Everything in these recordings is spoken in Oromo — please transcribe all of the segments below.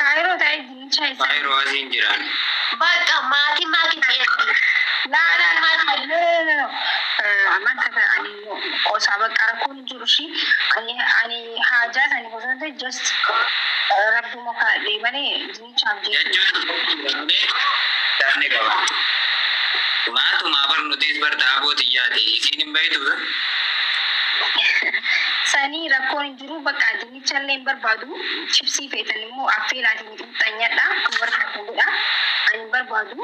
Kaayiroo ta'ee dinnicha isa. Kaayiroo asiin jiran. Bakka maatii Laalaan maatii aman kata ani qosaa bakka rakkoon jiru shi ani haajaa sani gosoota just rabbuma kaadhee malee dinnichaaf jechuun daandii qaba. Maatuma barnuutis bar daabooti yaade isiin hin beektu. Sani rakkoon jiru bakka dinnichallee barbaadu chipsii feetan immoo affeelaatiin xixxanyadha kan barbaadudha. Ani barbaadu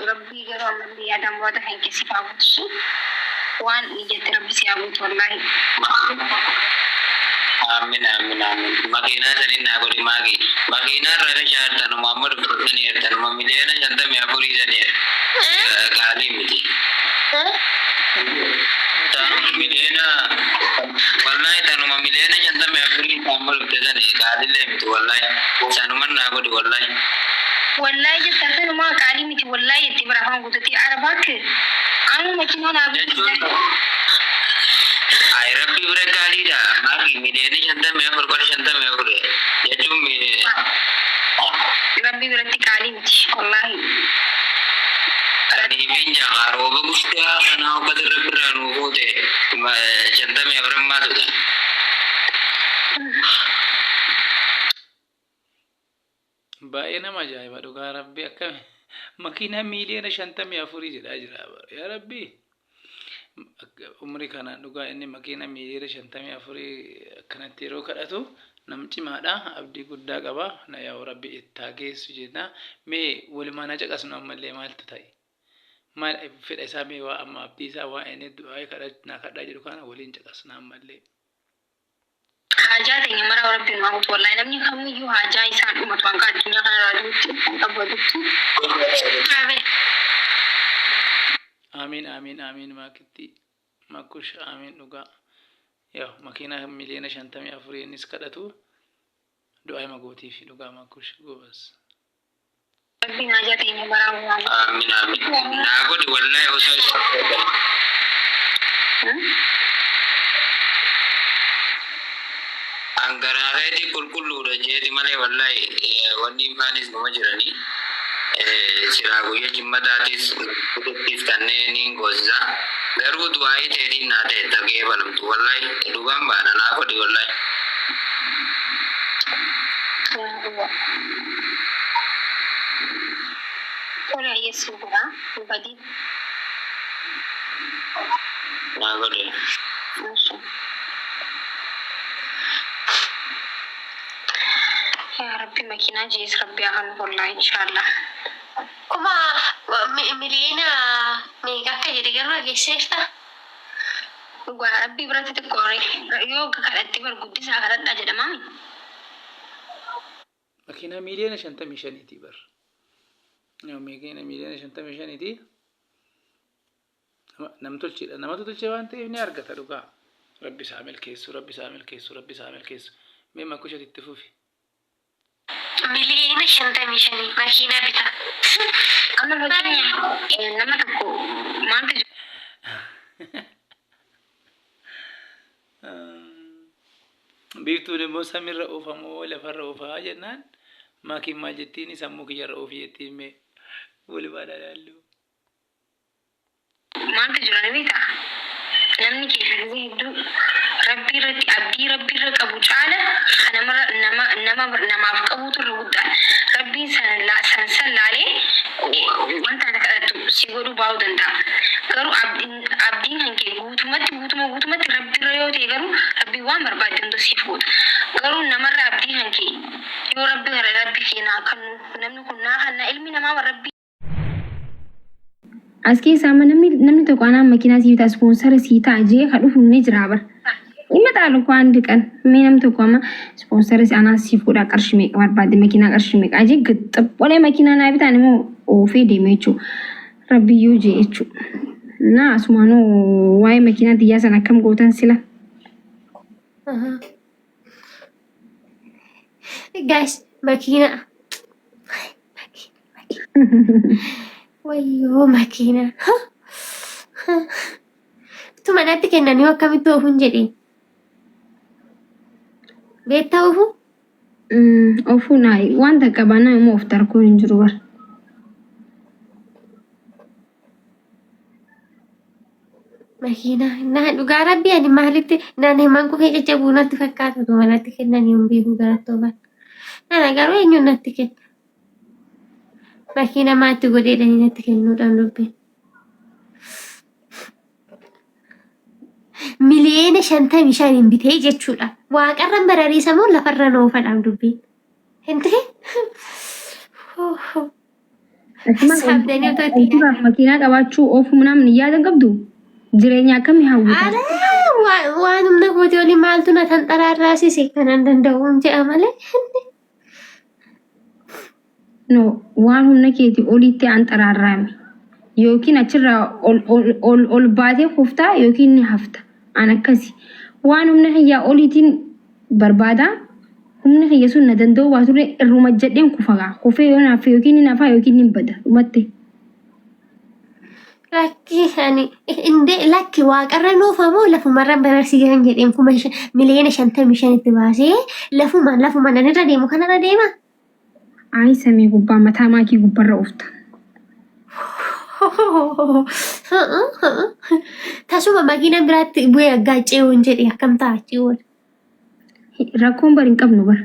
rabbii garuu ammallee yaadaan waata kan keessifaa guutusu waan ijatti rabbi si haguutu wallaahi. Amin. Makiinaa sanin naa godhi maagi. Makiinaa irraa shaartan Muhammad fudhatanii jirtan miliyoona 54 sanii gaalii miti. Tanuma miliyoona 54 Muhammad fudhatanii gaalii miti wallaahi. Sanuman naa godhi wallaahi. Wallahi jetta kanuma qaalii miti wallahi itti barafaan guututti arabaak anu makiinaa naa guutu. Ay rabbi bira gaaliidha. Maagi miliyoona 54 jechuun rabbi biratti qaalii miti wallahi. Ani binya garooba guddaa kana uffata rabbi irraa nuu goote 54 maatudha. Baay'ee nama ajaa'iba dhugaa rabbi akka makiinaa miliyoona 54 jedhaa jira yaa rabbi. Umrii kana dhugaa inni makiinaa miliyoona 54 akkanatti yeroo kadhatu nam cimaadha abdii guddaa qaba na yaa rabbi itti geessu jenna. Mee walumaa na caqasnu ammallee maaltu ta'e maal fedha isaa mee waa amma abdii isaa waa inni du'aa kadhaa jedhu kana waliin caqasna ammallee. Haajaa teenya mara rabbiin waa guutu wallahi namni kamiyyuu haajaa isaan dhumatu hanga addunyaa kanarraa duutti qabatutti. Amin makitti makush amin dhugaa. Yaa makiinaa miliyoona 54 innis kadhatu du'aa magootii fi dhugaa makush goobas. Rabbiin haajaa teenya mara waa. Amin. Naa godhi wallahi osoo angaraafeeti qulqulluudha jeeti malee wallahi wanni ifaanis nama jiranii siraa guyyaa jimmataatis kututtiif kanneeniin gosa garuu du'aayii teetiin naa ta'e tagee balamtu wallahi dhugaan baana naa godhi wallahi. Tola yesu dura badi. Naa godhi. Ya Rabbi makiinaa jees Rabbi akan wallahi inshallah. Kuma miliyoona meeqa akka jedhe garuu geesseefta. Dhugaa Rabbi biratti xiqqoore yoo kadhatti barguddisaa kadhadhaa jedhamaami. Makiinaa miliyoona 55 bar. Yoo makiinaa miliyoona 55 nama tolchee waan ta'eef ni argata dhugaa. Rabbi isaa milkeessu. Mee makushatti itti fufi. Miliyoona 55 makiinaa bita. Amma fakkii nama tokko maaltu biiftuun immoo samiirra oofamoo lafarra oofaa jennaan maakiin maal jettiin sammuu kiyyarra oofii jettiin mee walumaa ilaallu. maaltu jira ni beektaa? Namni keessa gisee hedduu rabbii irratti abdii rabbii irra qabu caala namaaf qabuutu irra guddaa. Rabbiin san laalee wanta ati kadhattu si godhuu baay'uu danda'a. Garuu abdiin kan kee guutumatti rabbii irra yoo ta'e garuu rabbii waan barbaadde hunda siif goota. Garuu namarra abdii kan kee yoo rabbii keenyaa kan namni kun naa kanna ilmi namaa rabbii. As keessaa namni tokko anaan makiinaa sii bitaa ispoonsara sii ta'a jee kan dhufu ni jira bara. Dhimma xaalu koo handi kan mee namni tokko amma ispoonsara sii anaan siif godhaa qarshii meeqa barbaadde makiinaa qarshii meeqa jee gixxapholee makiinaa naa bitaan immoo oofee deeme jechuudha. Rabbiyyuu jee jechuudha. Naa asumaanoo waa'ee makiinaa xiyyaa sana akkam gootan sila. Guys, makiinaa. Wayyoo makiina. Tu manatti kennanii akkamitti oofuun jedhee. Beektaa oofu? Ofuun wanta qabana immoo of tarkuu hin jiru bar. Makiina na dhugaa rabbi ani maalitti naan himan kufee jajjabuu natti fakkaata tu manatti kennanii hin beeku garattoo bara. Nana garuu eenyuun natti kenna? Makiina maatti godheedhanii natti kennuudhaan dubbiin. Miliyoona 55 bitee jechuudha. Waaqarran barariisa moo lafarra noofadhaan dubbiin. Hinti? Saabdanii otoo itti Makiinaa qabaachuu oofuu namni yaada qabdu jireenya akkamii hawwata? waan humna kooti olii maaltu na tan xaraarraasise kanan danda'uun jedha malee. No, waan humna keeti olitti an xaraarraami. Yookiin achirraa ol baatee kuftaa yookiin ni hafta. An akkasi. Waan humna kiyyaa oliitiin barbaada. Humna kiyya sun na danda'u baaturre irruma jedheen kufagaa. Kufee yoo naaf yookiin ni nafaa yookiin ni bada. Dhumatte. Lakki waaqarra noofamoo lafumarra bararsiisan jedheen kuma miliyoona 55 itti baasee lafuma nanirra deemu kanarra deema. Ayi samii gubbaa mataa maakii gubbarra oofta. Tasuma makiina biraatti bu'ee aggaacee woon jedhe akkam taa'achii woon. Rakkoon bar hin qabnu bar.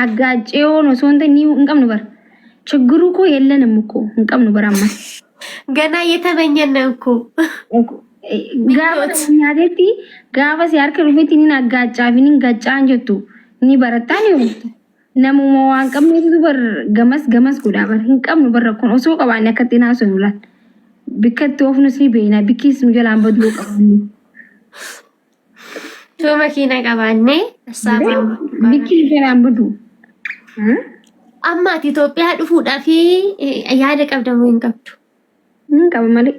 Aggaacee woon osoo hin qabnu bar. ችግሩ እኮ የለንም እኮ እንቀምኑ በራማ ገና እየተመኘን እኮ ጋባቲ ጋባ ሲያርክ ሩፌት ኒን አጋጫፊ ኒን ጋጫ አንጀቱ ኒ በረታን ይው ነሙ መዋን ቀምኔቱ በር ገመስ ጉዳ በር እንቀምኑ በረኮን ኦሶ ቀባኛ ከጤና ሰኑላል ቢከት ወፍኑስ ሊቤና ቢኪስ ምጀላን በድሎ ቀባኒ ቶ መኪና ቀባኔ አሳባ ቢኪስ ጀላን በዱ Amma Itoophiyaa dhufuudhaaf yaada qabdamoo hin qabdu? Hin qabu malee.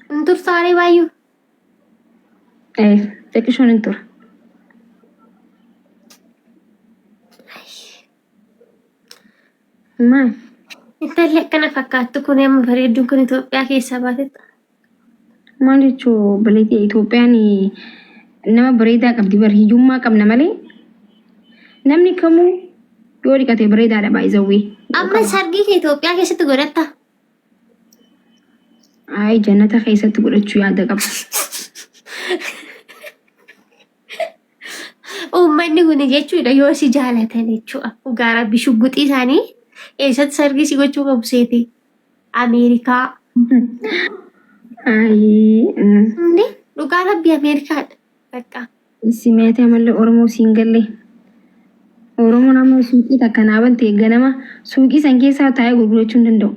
Hin turtaaree baay'uu? Xiqqishoon hin tura. Maal? Intalli akkana fakkaattu kun amma bareedduun kun Itoophiyaa keessaa baatetta. Maal jechuun baleetii Itoophiyaan nama bareedaa qabdi bar hiyyummaa qabna malee namni kamuu yoo dhiqate bareedaadha baay'isawwee. Amma sargii kee Itoophiyaa keessatti godhatta? Ayi jannata keessatti godhachuu yaada qaba. Uummanni kun jechuudha yoo si jaalatan jechuudha. Dhugaa rabbi shugguxii isaanii eessatti sargii si gochuu qabu seete? Ameerikaa. Ayi. Dhugaa rabbi Ameerikaadha. Bakka. Si meetee malee Oromoo siin galle. Oromoo nama suuqii takka naaban ta'e ganama suuqii san keessaa taa'ee gurgurachuu hin danda'u.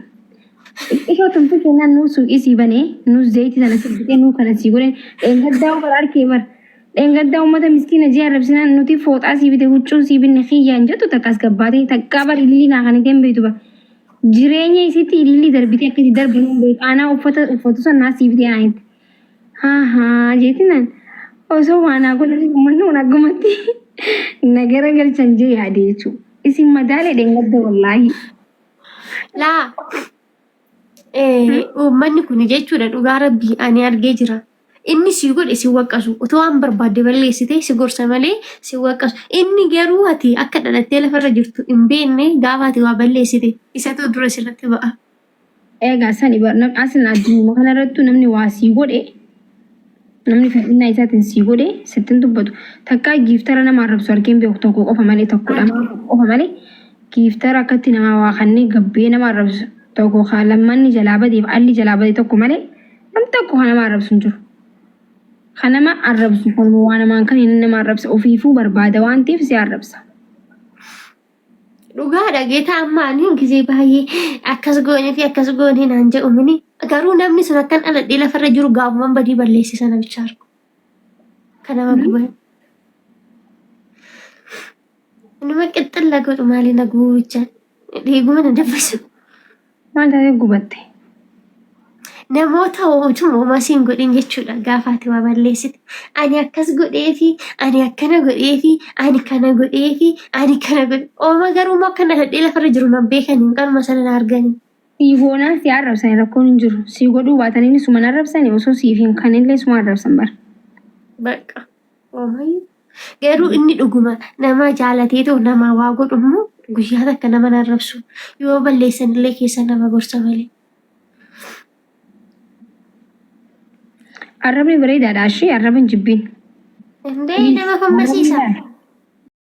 Xiqqisoo tumtuu kennaan nuu suuqii sii banee nuu zayitii sana sirbitee nuu kana sii godhee dheengaddaa bara arkee bara. Dheengaddaa uummata miskiina ji'a arrabsinaan nuti fooxaa sii bite huccuu sii binne xiyyaan jettu takkas gabbaatee takkaa bara ilillii naa kan ittiin beektu bara. Jireenya isitti ilillii darbitee akkasii darbanii beeku aanaa uffatu sanaa sii bitee naa hitte. Haa jeetinaan osoo waanaa godhanii uummanni waan aggumatti. Nagara galchan je yaade jechuudha. Isin madaalee dheengadda wallaahi. Laa uummanni kun jechuudha dhugaa rabbii ani argee jira. Inni si godhe si waqqasu otoo waan barbaadde balleessite si gorsa malee si waqqasu. Inni garuu ati akka dhalattee lafarra jirtu hin beekne gaafa ati waa balleessite isatu dura sirratti ba'a. Egaa sani asin addunyaa kanarrattu namni waa sii godhe namni fedhina isaatiin sii godhe sittin dubbatu takkaa giiftara nama arrabsu argeen beeku tokko qofa malee tokkodha qofa malee giiftara akkatti nama waa kanneen gabbee nama arrabsu tokko lammanni jalaa badeef alli jalaa badee tokko malee nam tokko kan nama arrabsu hin jiru. Kan nama arrabsu kan waa namaan kan inni nama arrabsa ofiifuu barbaada waan ta'eef si arrabsa. Dhugaadha geetaa amma ani gisee baay'ee akkas goonee fi akkas goonee naan jedhu mini garuu namni sun akkan dhaladhee lafarra jiru gaafumaan badii balleessisa namicha argu. Kan nama guban. Nama qixxilla godhu maali na guubichaan dhiiguma na dabbasu. Maal taatee gubatte? Namoota uumaa siin godhin jechuudha gaafa ati waa balleessite. Ani akkas godhee fi ani akkana godhee fi ani kana godhee fi ani kana godhe. Ooma garuu immoo akka dhaladhee lafarra jiru nan beekan hin qalma sana na argani. Sii goonaan si arrabsan rakkoon hin jiru. Sii godhuu baatanii suma arrabsan osoo siif hin kanillee suma arrabsan bara. Bakka oomayyuu. Garuu inni dhuguma nama jaalatee ta'u nama waa godhu immoo guyyaa takka nama narrabsu yoo balleessan illee keessa nama gorsa malee. Arrabni bareedaadha ishee arraban jibbiin. Indee nama fammasiisa.